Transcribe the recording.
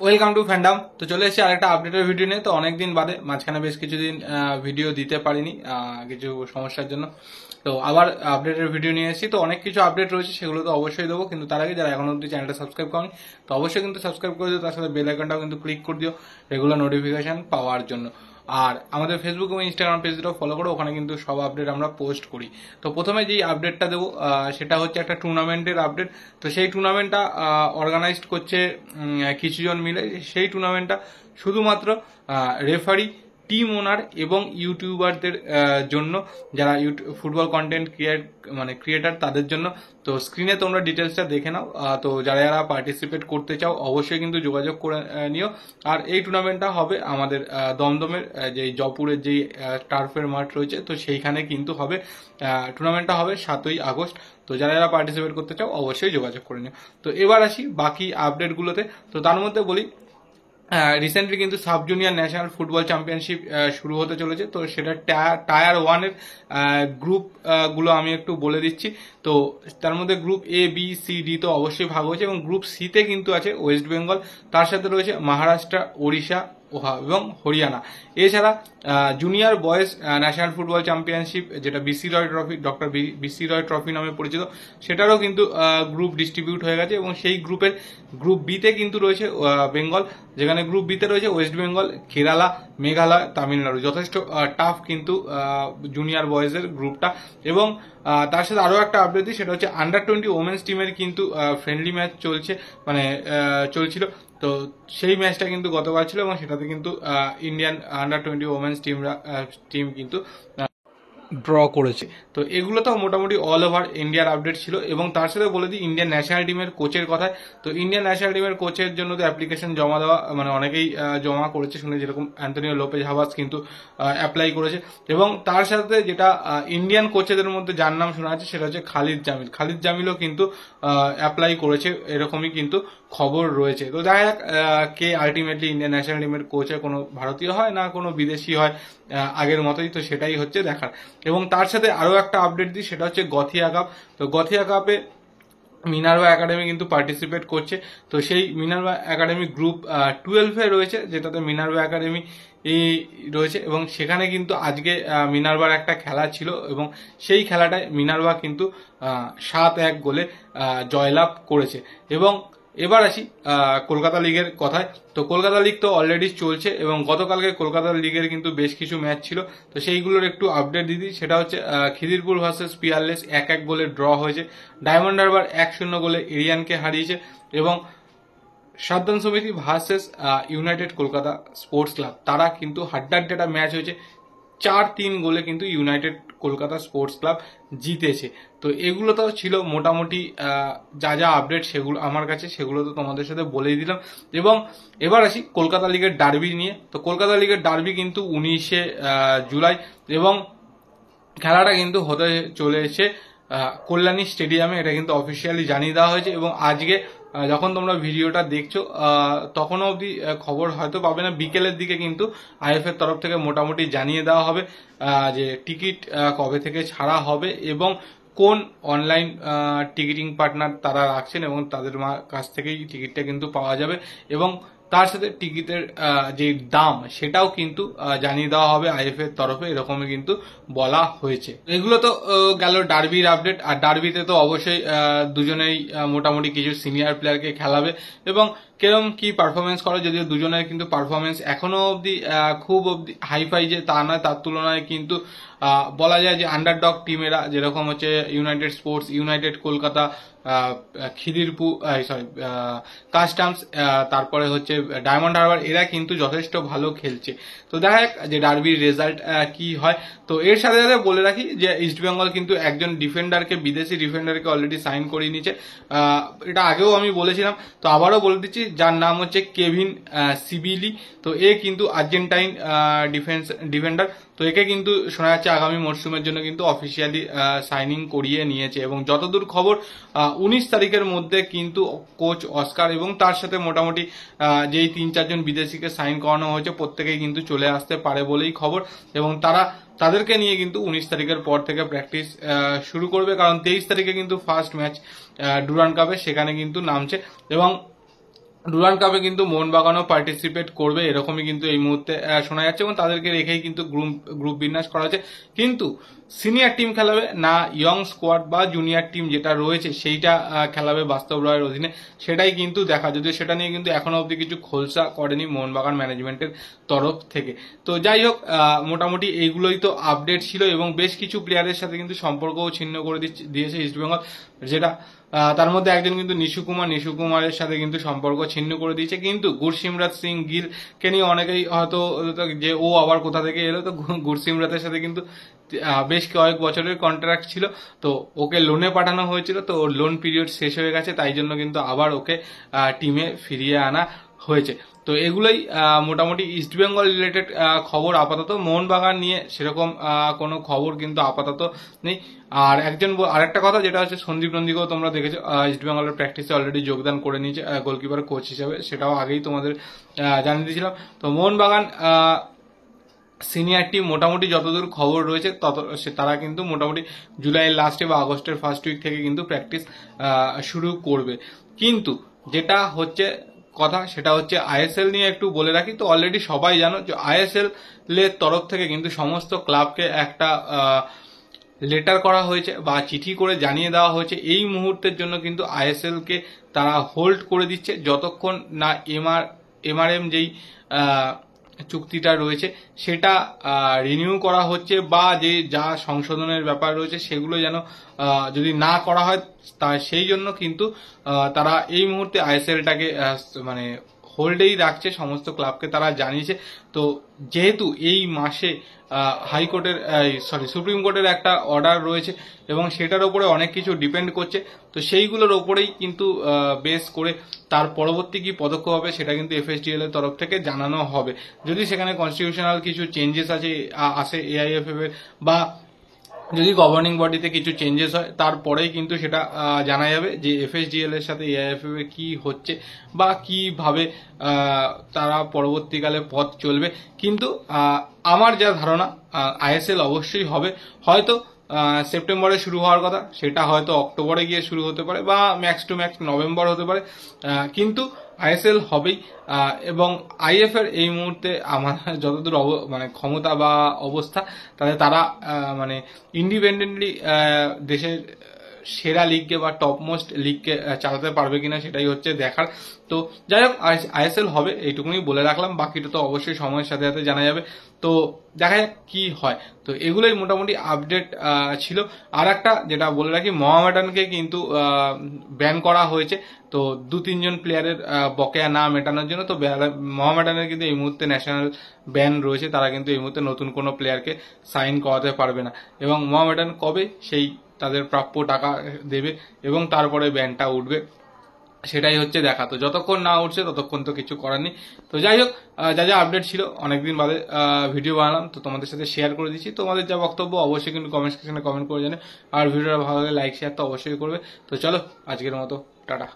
Welcome to fandom. তো চলে এসেছি আরেকটা আপডেটের ভিডিও নিয়ে। তো অনেকদিন বাদে, মাঝখানে বেশ কিছুদিন ভিডিও দিতে পারিনি কিছু সমস্যার জন্য। তো আবার আপডেটের ভিডিও নিয়ে এসেছি। তো অনেক কিছু আপডেট রয়েছে, সেগুলো তো অবশ্যই দেবো, কিন্তু তার আগে যারা এখনো অব্দি চ্যানেলটা সাবস্ক্রাইব করেনি তো অবশ্যই কিন্তু সাবস্ক্রাইব করে দিও, তার সাথে বেল আইকনটাও কিন্তু ক্লিক করে দিও রেগুলার নোটিফিকেশন পাওয়ার জন্য। আর আমাদের ফেসবুক এবং ইনস্টাগ্রাম পেজটাও ফলো করো, ওখানে কিন্তু সব আপডেট আমরা পোস্ট করি। তো প্রথমে যেই আপডেটটা দেবো সেটা হচ্ছে একটা টুর্নামেন্টের আপডেট। তো সেই টুর্নামেন্টটা অর্গানাইজড করছে কিছুজন মিলে। সেই টুর্নামেন্টটা শুধুমাত্র রেফারি, টিম ওনার এবং ইউটিউবারদের জন্য, যারা ফুটবল কন্টেন্ট ক্রিয়েটার তাদের জন্য। তো স্ক্রিনে তোমরা ডিটেলসটা দেখে নাও। তো যারা যারা পার্টিসিপেট করতে চাও অবশ্যই কিন্তু যোগাযোগ করে নিও। আর এই টুর্নামেন্টটা হবে আমাদের দমদমের যে জয়পুরের যেই টার্ফের মাঠ রয়েছে, তো সেইখানে কিন্তু হবে। টুর্নামেন্টটা হবে 7ই আগস্ট। তো যারা যারা পার্টিসিপেট করতে চাও অবশ্যই যোগাযোগ করে নিও। তো এবার আসি বাকি আপডেটগুলোতে। তো তার মধ্যে বলি, রিসেন্টলি কিন্তু sub junior national football championship শুরু হতে চলেছে। তো সেটা টায়ার 1-এর গ্রুপ গুলো আমি একটু বলে দিচ্ছি। তো তার মধ্যে group A, B, C, D তো অবশ্যই ভাগ হয়েছে, এবং গ্রুপ সিতে কিন্তু আছে ওয়েস্ট বেঙ্গল, তার সাথে রয়েছে মহারাষ্ট্র, ওড়িশা এবং হরিয়ানা। এছাড়া junior boys national football championship, যেটা বিসি রয় ট্রফি, ডক্টর বিসি রয় ট্রফি নামে পরিচিত, সেটারও কিন্তু গ্রুপ ডিস্ট্রিবিউট হয়ে গেছে। এবং সেই গ্রুপের গ্রুপ বিতে কিন্তু রয়েছে বেঙ্গল, যেখানে গ্রুপ বিতে রয়েছে ওয়েস্ট বেঙ্গল, কেরালা, মেঘালয়, তামিলনাড়ু। যথেষ্ট টাফ কিন্তু জুনিয়র বয়েজের গ্রুপটা। এবং তার সাথে আরও একটা আপডেট দিই, সেটা হচ্ছে আন্ডার-20 ওমেন্স টিমের কিন্তু ফ্রেন্ডলি ম্যাচ চলছিল। তো সেই ম্যাচটা কিন্তু গতবার ছিল, এবং সেটাতে কিন্তু ইন্ডিয়ান আন্ডার-20 ওমেন্স টিম কিন্তু ড্র করেছে। তো এগুলো তো মোটামুটি অল ওভার ইন্ডিয়ার আপডেট ছিল। এবং তার সাথে বলে দিই ইন্ডিয়ান ন্যাশনাল টিমের কোচের কথায়। তো ইন্ডিয়ান ন্যাশনাল টিমের কোচের জন্য তো অ্যাপ্লিকেশন জমা দেওয়া, মানে অনেকেই জমা করেছে শুনে, যেরকম অ্যান্টনিও লোপেজ হাভাস কিন্তু অ্যাপ্লাই করেছে। এবং তার সাথে যেটা ইন্ডিয়ান কোচেদের মধ্যে যার নাম শোনা আছে, সেটা হচ্ছে খালিদ জামিলও কিন্তু অ্যাপ্লাই করেছে, এরকমই কিন্তু খবর রয়েছে। তো দেখা যাক কে আলটিমেটলি ইন্ডিয়ান ন্যাশনাল টিমের কোচে, কোনো ভারতীয় হয় না কোনো বিদেশি হয়, আগের মতোই। তো সেটাই হচ্ছে দেখার। এবং তার সাথে আরো একটা আপডেট দিই, সেটা হচ্ছে গথিয়া কাপ। তো গথিয়া কাপে মিনার্ভা একাডেমি কিন্তু পার্টিসিপেট করছে। তো সেই মিনার্ভা একাডেমি গ্রুপ 12-এ রয়েছে, যেটাতে মিনার্ভা একাডেমি রয়েছে। এবং সেখানে কিন্তু আজকে মিনার্ভার একটা খেলা ছিল, এবং সেই খেলাটায় মিনার্ভা কিন্তু 7-1 গোলে জয়লাভ করেছে। এবং এবার আসি কলকাতা লিগের কথায়। তো কলকাতা লিগ তো অলরেডি চলছে, এবং গতকালকে কলকাতা লিগের কিন্তু বেশ কিছু ম্যাচ ছিল। তো সেইগুলোর একটু আপডেট দিই। সেটা হচ্ছে খিদিরপুর ভার্সেস পিয়ারলেস 1-1 গোলে ড্র হয়েছে। ডায়মন্ড হারবার 1-0 গোলে এরিয়ানকে হারিয়েছে। এবং সাবধান সমিতি versus United Kolkata sports club, তারা কিন্তু হাড্ডাহাড্ডি একটা ম্যাচ হয়েছে। 4-3 গোলে কিন্তু ইউনাইটেড কলকাতা স্পোর্টস ক্লাব জিতেছে। তো এগুলো তো ছিল মোটামুটি যা যা আপডেট সেগুলো আমার কাছে, সেগুলো তো তোমাদের সাথে বলেই দিলাম। এবং এবার আসি কলকাতা লিগের ডার্বি নিয়ে। তো কলকাতা লিগের ডার্বি কিন্তু 19শে জুলাই, এবং খেলাটা কিন্তু হতে চলেছে কল্যাণী স্টেডিয়ামে। এটা কিন্তু অফিসিয়ালি জানিয়ে দেওয়া হয়েছে। এবং আজকে যখন তোমরা ভিডিওটা দেখছো তখনও অবধি খবর হয়তো পাবে না, বিকেলের দিকে কিন্তু আইএফএর তরফ থেকে মোটামুটি জানিয়ে দেওয়া হবে যে টিকিট কবে থেকে ছাড়া হবে, এবং কোন অনলাইন টিকিটিং পার্টনার তারা রাখছেন, এবং তাদের কাছ থেকেই টিকিটটা কিন্তু পাওয়া যাবে। এবং তার সাথে টিকিটের যে দাম সেটাও কিন্তু জানিয়ে দেওয়া হবে আইএফএর তরফে, এরকমই কিন্তু বলা হয়েছে। এগুলো তো গেল ডার্বির আপডেট। আর ডার্বিতে তো অবশ্যই দুজনেই মোটামুটি কিছু সিনিয়র প্লেয়ারকে খেলাবে, এবং কিরম কি পারফরমেন্স করে, যদিও দুজনের কিন্তু পারফরমেন্স এখনো অবধি খুব অবধি হাইফাই যে তা নয়, তার তুলনায় কিন্তু বলা যায় যে আন্ডারডগ টিমেরা, যেরকম হচ্ছে United sports, United Kolkata, Khidirpur customs, তারপরে হচ্ছে ডায়মন্ড হারবার, এরা কিন্তু যথেষ্ট ভালো খেলছে। তো দেখা যাক যে ডার্বির রেজাল্ট কি হয়। তো এর সাথে সাথে বলে রাখি যে ইস্টবেঙ্গল কিন্তু একজন ডিফেন্ডারকে, বিদেশি ডিফেন্ডারকে অলরেডি সাইন করিয়ে নিয়েছে। এটা আগেও আমি বলেছিলাম, তো আবারও বলে দিচ্ছি, যার নাম হচ্ছে কেভিন সিবিলি। তো এ কিন্তু আর্জেন্টাইন ডিফেন্ডার। তো একে কিন্তু শোনা যাচ্ছে আগামী মরশুমের জন্য কিন্তু অফিসিয়ালি সাইনিং করিয়ে নিয়েছে। এবং যতদূর খবর 19 তারিখের মধ্যে কিন্তু কোচ অস্কার এবং তার সাথে মোটামুটি যেই 3-4 জন বিদেশিকে সাইন করানো হয়েছে, প্রত্যেকেই কিন্তু চলে আসতে পারে বলেই খবর। এবং তাদেরকে নিয়ে কিন্তু 19 তারিখের পর থেকে প্র্যাকটিস শুরু করবে, কারণ 23 তারিখে কিন্তু ফার্স্ট ম্যাচ ডুরান্ড কাপে, সেখানে কিন্তু নামছে। এবং ডুরান্ড কাপে কিন্তু মোহনবাগানও পার্টিসিপেট করবে এরকমই কিন্তু এই মুহূর্তে শোনা যাচ্ছে, এবং তাদেরকে রেখেই কিন্তু গ্রুপ বিন্যাস করা হচ্ছে। কিন্তু সিনিয়র টিম খেলাবে না ইয়ং স্কোয়াড বা জুনিয়র টিম যেটা রয়েছে সেইটা খেলাবে বাস্তব রায়ের অধীনে, সেটাই কিন্তু দেখা, যদিও সেটা নিয়ে কিন্তু এখনো অবধি কিছু খোলসা করেনি মোহনবাগান ম্যানেজমেন্টের তরফ থেকে। তো যাই হোক, মোটামুটি এইগুলোই তো আপডেট ছিল, এবং বেশ কিছু প্লেয়ারের সাথে কিন্তু সম্পর্কও ছিন্ন করে দিয়েছে ইস্টবেঙ্গল, যেটা তার মধ্যে একজন কিন্তু নিশু কুমারের সাথে কিন্তু সম্পর্ক ছিন্ন করে দিয়েছে। কিন্তু গুরসিমরাত সিং গিলকে নিয়ে অনেকেই হয়তো যে ও আবার কোথা থেকে এলো, তো গুরসিমরাতের সাথে কিন্তু বেশ কয়েক বছরের কন্ট্রাক্ট ছিল, তো ওকে লোনে পাঠানো হয়েছিল, তো ওর লোন পিরিয়ড শেষ হয়ে গেছে, তাই জন্য কিন্তু আবার ওকে টিমে ফিরিয়ে আনা হয়েছে। তো এগুলোই মোটামুটি ইস্টবেঙ্গল রিলেটেড খবর আপাতত। মোহনবাগান নিয়ে সেরকম কোনো খবর কিন্তু আপাতত নেই। আর আরেকটা কথা যেটা হচ্ছে, সন্দীপ নন্দীকেও তোমরা দেখেছো ইস্টবেঙ্গলের প্র্যাকটিসে অলরেডি যোগদান করে নিয়েছে গোলকিপার কোচ হিসাবে, সেটাও আগেই তোমাদের জানিয়ে দিয়েছিলাম। তো মোহনবাগান সিনিয়র টিম মোটামুটি যতদূর খবর রয়েছে তারা কিন্তু মোটামুটি জুলাইয়ের লাস্টে বা আগস্টের ফার্স্ট উইক থেকে কিন্তু প্র্যাকটিস শুরু করবে। কিন্তু যেটা হচ্ছে কথা, সেটা হচ্ছে আইএসএল নিয়ে একটু বলে রাখি। তো অলরেডি সবাই জানো যে আইএসএল এর তরফ থেকে কিন্তু সমস্ত ক্লাবকে একটা লেটার করা হয়েছে বা চিঠি করে জানিয়ে দেওয়া হয়েছে এই মুহূর্তের জন্য কিন্তু আইএসএল কে তারা হোল্ড করে দিচ্ছে যতক্ষণ না এমআরএম যেই চুক্তিটা রয়েছে সেটা রিনিউ করা হচ্ছে, বা যে যা সংশোধনের ব্যাপার রয়েছে সেগুলো যেন যদি না করা হয়, তা সেই জন্য কিন্তু তারা এই মুহূর্তে আইএসএলটাকে মানে হোল্ডেই রাখছে, সমস্ত ক্লাবকে তারা জানিয়েছে। তো যেহেতু এই মাসে হাইকোর্টের সুপ্রিম কোর্টের একটা অর্ডার রয়েছে এবং সেটার উপরে অনেক কিছু ডিপেন্ড করছে, তো সেইগুলোর ওপরেই কিন্তু বেস করে তার পরবর্তী কি পদক্ষেপ হবে সেটা কিন্তু এফএসডিএল এর তরফ থেকে জানানো হবে। যদি সেখানে কনস্টিটিউশনাল কিছু চেঞ্জেস আসে এআইএফএফ এর, বা যদি গভর্নিং বডিতে কিছু চেঞ্জেস হয়, তারপরেই কিন্তু সেটা জানা যাবে যে এফএসডিএল এর সাথে এআইএফএফ এর কি হচ্ছে বা কিভাবে তারা পরবর্তীকালে পথ চলবে। কিন্তু আমার যা ধারণা, আইএসএল অবশ্যই হবে, হয়তো সেপ্টেম্বরে শুরু হওয়ার কথা সেটা হয়তো অক্টোবরে গিয়ে শুরু হতে পারে, বা ম্যাক্স টু ম্যাক্স নভেম্বর হতে পারে, কিন্তু আইএসএল হবেই। এবং আইএফ এর এই মুহূর্তে আমার যতদূর মানে ক্ষমতা বা অবস্থা, তাহলে তারা মানে ইন্ডিপেন্ডেন্টলি দেশের সেরা লিগকে বা টপ মোস্ট লিগকে চালাতে পারবে কিনা সেটাই হচ্ছে দেখার। তো যাই হোক, আইএসএল হবে এইটুকুনি বলে রাখলাম, বাকিটা তো অবশ্যই সময়ের সাথে সাথে জানা যাবে। তো দেখা যাক কি হয়। তো এগুলোই মোটামুটি আপডেট ছিল। আর একটা যেটা বলে রাখি, মোহামেডানকে কিন্তু ব্যান করা হয়েছে, তো 2-3 জন প্লেয়ারের বকেয়া না মেটানোর জন্য। তো মোহামেডানের কিন্তু এই মুহূর্তে ন্যাশনাল ব্যান রয়েছে, তারা কিন্তু এই মুহূর্তে নতুন কোনো প্লেয়ারকে সাইন করাতে পারবে না, এবং মোহামেডান কবে সেই তাদের প্রাপ্য টাকা দেবে এবং তারপরে ব্যানটা উঠবে সেটাই হচ্ছে দেখা। তো যতক্ষণ না উঠছে ততক্ষণ তো কিছু করার নেই। তো যাই হোক, যা যা আপডেট ছিল অনেকদিন বাদে ভিডিও বানালাম, তো তোমাদের সাথে শেয়ার করে দিচ্ছি। তোমাদের যা বক্তব্য অবশ্যই কিন্তু কমেন্ট সেকশনে কমেন্ট করে জানে, আর ভিডিওটা ভালো লাগলে লাইক শেয়ার তো অবশ্যই করবে। তো চলো, আজকের মতো টাটা।